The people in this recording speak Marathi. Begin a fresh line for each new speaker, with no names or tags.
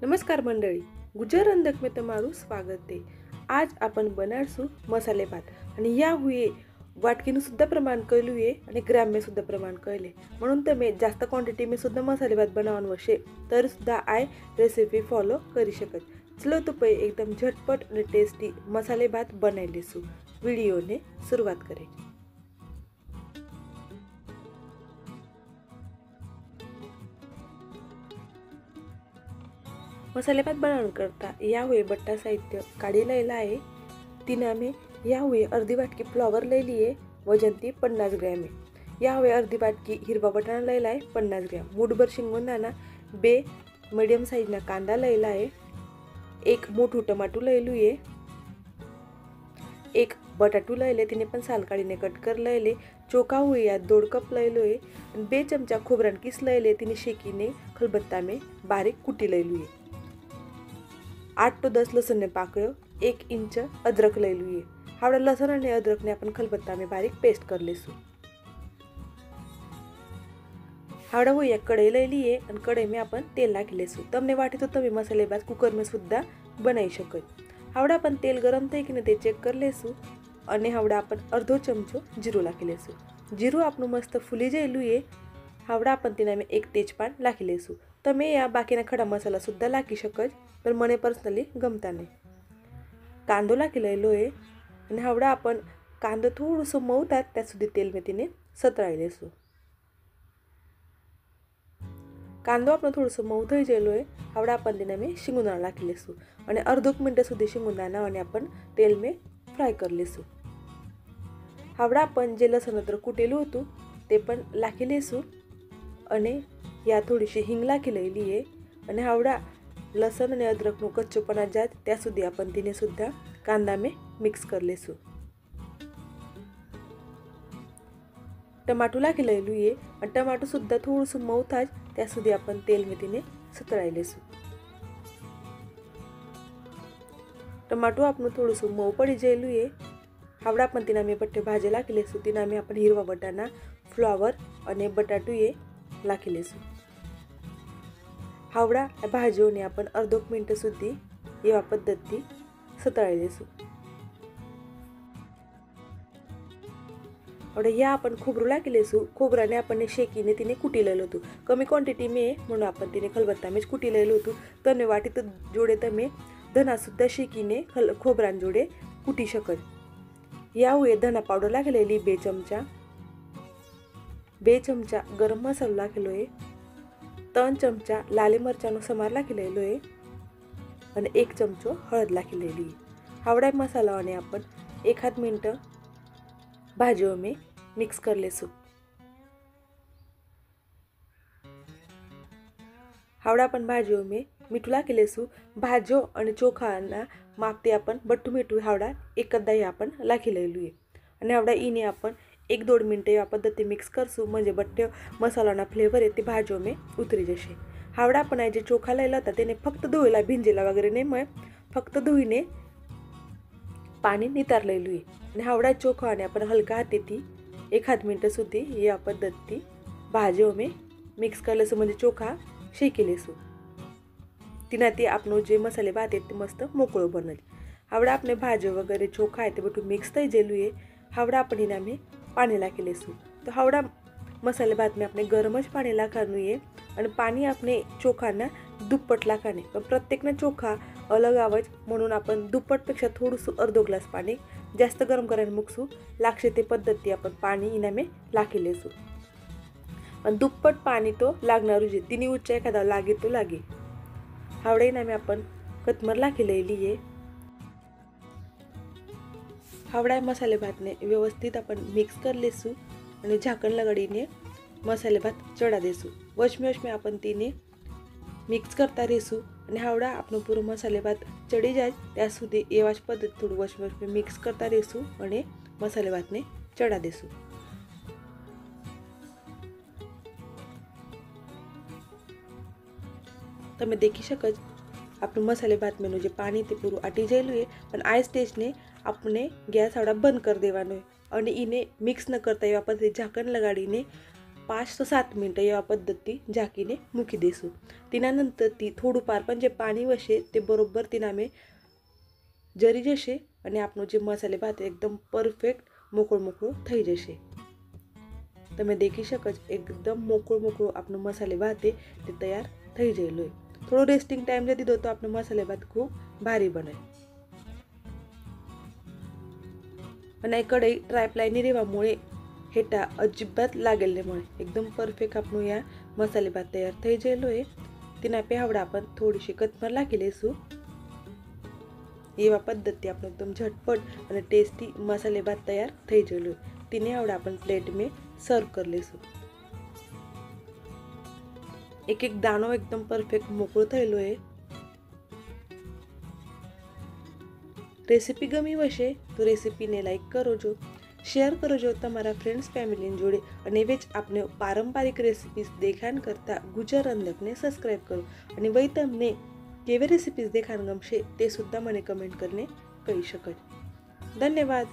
नमस्कार मंडळी, गुजर अंधक में તમારું સ્વાગત છે। આજ आपण બનાવશું મસાલે ભાત અને या हुए वाटकीનું સુદ્धा પ્રમાણ કરેલું છે અને ગ્રામમાં સુદ્धा પ્રમાણ કરેલે म्हणून તમે જાસ્ત ક્વોન્ટિટીમાં સુદ્धा મસાલે ભાત બનાવવાનું હશે तर सुद्धा આ રેસિપી ફોલો કરી શકો। ચલો તો પછી એકદમ ઝટપટ અને ટેસ્ટી મસાલે ભાત બનાવી લેશું। વિડિયોને શરૂઆત કરીએ। मसाले भात बनावण करता या हुए बट्टा साहित्य काढी लेला आहे। तिने आम्ही या हुए अर्धी वाटकी फ्लॉवर लेली आहे, वजन ती 50 ग्रॅम आहे। या हुए अर्धी वाटकी हिरवा बटाणा लेला आहे 50 ग्रॅम, मूठभर शेंगदाणा, 2 मीडियम साइजना कांदा लेला आहे, एक मोठू टमाटू लेलू आहे, एक बटाटू लेले तिने पण साल काढीने कट कर लेले, चोखा हुए या 2 कप लेलो आहे आणि 2 चमचा खोबरान किस लेले तिने शेकीने खलबत्ता में बारीक कुटी लेलू आहे। 8 तो 10 लसण ने पाकळ्यो, 1 इंच अदरक लेलू है। हावड़ा लसण और अदरक ने अपन खलबत्ता में बारीक पेस्ट कर लेसु। हावड़ा वो एक कढ़ाई लेली है और कढ़ाई में अपन तेल नाखी लेसु। तमने वाटे तो तमे मसाले भात कुकर में सुद्धा बनाई शको। हावड़ा अपन तेल गरम थई कि ते चेक कर लेसु और हावड़ा अपन अर्धो चमचो जीरु नाखी लेसु। जीरु आपनु मस्त फूली जायलू है। हावड़ा अपन तेना में 1 तेजपान नाखी लेसु। तमे या बाकीना खड़ा मसाला सुद्धा नाखी शको, पर मने पर्सनली गमता नहीं। कांदो नाखी लेलो है आणि हावड़ा आपण कांदो थोडंसं मऊतात त्या सुधी तेल में तिने सतराई लेसु। कांदो आपण थोडंसं मऊ थई गेलो है। हावड़ा आपण तेना में शिंगुदाणा नाखी लेसु आणि अर्धोक मिनिट सुधी शिंगुदाणा आणि आपण तेल में फ्राय कर लेसु। हावड़ा आपण जे लसण अद्रक कुटेલું હતું ते पण नाखी लेसु અને या थोडीशी हिंग नाखी लेली है અને हावड़ा लसण અને अदरकનું कच्चोपणा जात त्या सुधी आपण तिने सुद्धा कांदा में मिक्स कर लेसु। टमाटो नाखी लेलू है और टमाटो सुद्धा थोडंसं मऊ थाज त्या सुधी आपण तेल में तिने सतराई लेसु। टमाटो आपण थोडंसं मऊ पडी जायलू है। हावड़ा आपण तिना में बट्टे भाजे नाखी लेसु। तिना में आपण हिरवा बटाणा, फ्लॉवर और बटाटू ये नाखी लेसु। हावड़ा भाजीओने आपण अर्धोक मिनिट सुधी एवा पद्धती सतराई लेसु। हावड़ा या आपण खोबरू नाखी लेसु। खोबराने आपण शेकीने तिने कुटी लेलो होतो। कमी क्वांटिटी में म्हणून आपण तिने खलबत्ता में कुटी लेलो होतो। तने वाटी तो जोड़े तमे धना सुद्धा शेकीने खोबरान जोड़े कुटी शकत। या हुए धना पाउडर नाखी लेली 2 चमचा, 2 चमचा गरम मसाला नाखेलो है, 3 चमचा लाली मरचानो समार नाखी लेलो है और 1 चमचो हळद नाखी लेली है। हावड़ा मसाला ने अपन 1 आध मिनट भाजियों में मिक्स कर लेसु। हावड़ा अपन भाजियों में मीठू नाखी लेसु। भाजो और चोखाना मापते अपन बट्टू मीठू हावड़ा एक कद्दा अपन नाखी लेलू है और हावड़ा इने अपन 1-2 मिनट या पद्धति मिक्स करसु म्हणजे बट्टे मसालाना फ्लेवर आहे ते भाजियों में उतरी जशे। हावड़ा आपण जे चोखा लेला होता त्याने फक्त धुईला भिंजेला वगैरे नाही, मग फक्त धुईने पाणी नितार लेलू आहे आणि हावड़ा चोखा आणि आपण हलका हातेती 1 आध मिनट सुधी या पद्धति भाजियों में मिक्स कर लेसु म्हणजे चोखा शेकी लेसु। तिना ते आपण जे मसाले भात आहेत ते मस्त मोकळो बनल। हावड़ा अपने भाजियो वगैरे चोखा आहे ते बटू मिक्स थई जेलू है। हावड़ा अपन इना में पानी नाखी लेसु। तो हावड़ा मसाले भात में अपने गरमच पानी लाखानु है और पानी अपने चोखाना दुप्पट लाखाने, पण प्रत्येकना चोखा अलग आवज म्हणून आपण दुप्पटपेक्षा थोडंसं अर्धो ग्लास पाणी जास्त गरम करायला मुकसू लागशे ते पद्धती आपण पाणी इना में लाखी लेसु। पण दुप्पट पाणी तो लागणार जे तिनी उच्च एखादा लागे तो लागे। हावड़ा इना में आपण कतमर लाखी लेली है। हावड़ा मसाले भात ने व्यवस्थित अपन मिक्स कर लेसु और झाकण लगाड़ीने मसाले भात चढ़ा देसु। वच में अपन तीने मिक्स करता रहेसु और हावड़ा अपन पूरा मसाले भात चढ़ी जाए त्या सुधी एवाज पद्धति थोड़ी वच में मिक्स करता रहेसु और मसाले भात ने चढ़ा देसु। तमे देखी शकज अपन मसाले भात में जे पानी ते पूરું आटी जायलू है, पण आ स्टेज ने अपने गैस हावड़ा बंद कर देवानो है और इने मिक्स न करता एवा पद्धति झाकण लगाड़ीने 5 થી 7 મિનિટ એવા પદ્ધતિ ઝાંકીને મૂકી દઈશું। તેના નંતરથી થોડું પાર પણ જે પાણી વસે તે બરોબર તેના મેં જરી જશે અને આપણો જે મસાલે ભાત એકદમ પરફેક્ટ મોકળો મોકળો થઈ જશે। તમે દેખી શકો છો એકદમ મોકળો મોકળો આપણો મસાલે ભાત તે તૈયાર થઈ ગયેલો છે। થોડો રેસ્ટિંગ ટાઈમ દે દીધો તો આપણો મસાલે ભાત ખૂબ ભારી બને અને કઢાઈ ટ્રાયપ્લાયની રહેવાमुळे હેઠા અજીબાત लागेल મળે એકદમ પરફેક્ટ આપણો આ મસાલે ભાત તૈયાર થઈ ગયેલો છે। તેના पे આવડા आपण થોડીशी કોથમર નાખી લઈશું। એવા પદ્ધતિ આપણો એકદમ ઝટપટ અને ટેસ્ટી મસાલે ભાત તૈયાર થઈ ગયેલો છે। તેને આવડા आपण પ્લેટ में સર્વ કરી લઈશું। એક એક દાણો એકદમ પરફેક્ટ મોકળો થયેલો છે। રેસીપી ગમી હશે તો રેસીપીને લાઈક કરજો, શેર કરજો તમારા ફ્રેન્ડ્સ ફેમિલીની જોડે અને એવે જ આપણે પારંપરિક રેસીપીઝ દેખાણ કરતા ગુજર અંધકને સબસ્ક્રાઈબ કરો અને વહી તમને કેવી રેસીપીઝ દેખાણ ગમશે તે સુદ્धा મને કમેન્ટ કરીને કહી શકો। ધન્યવાદ।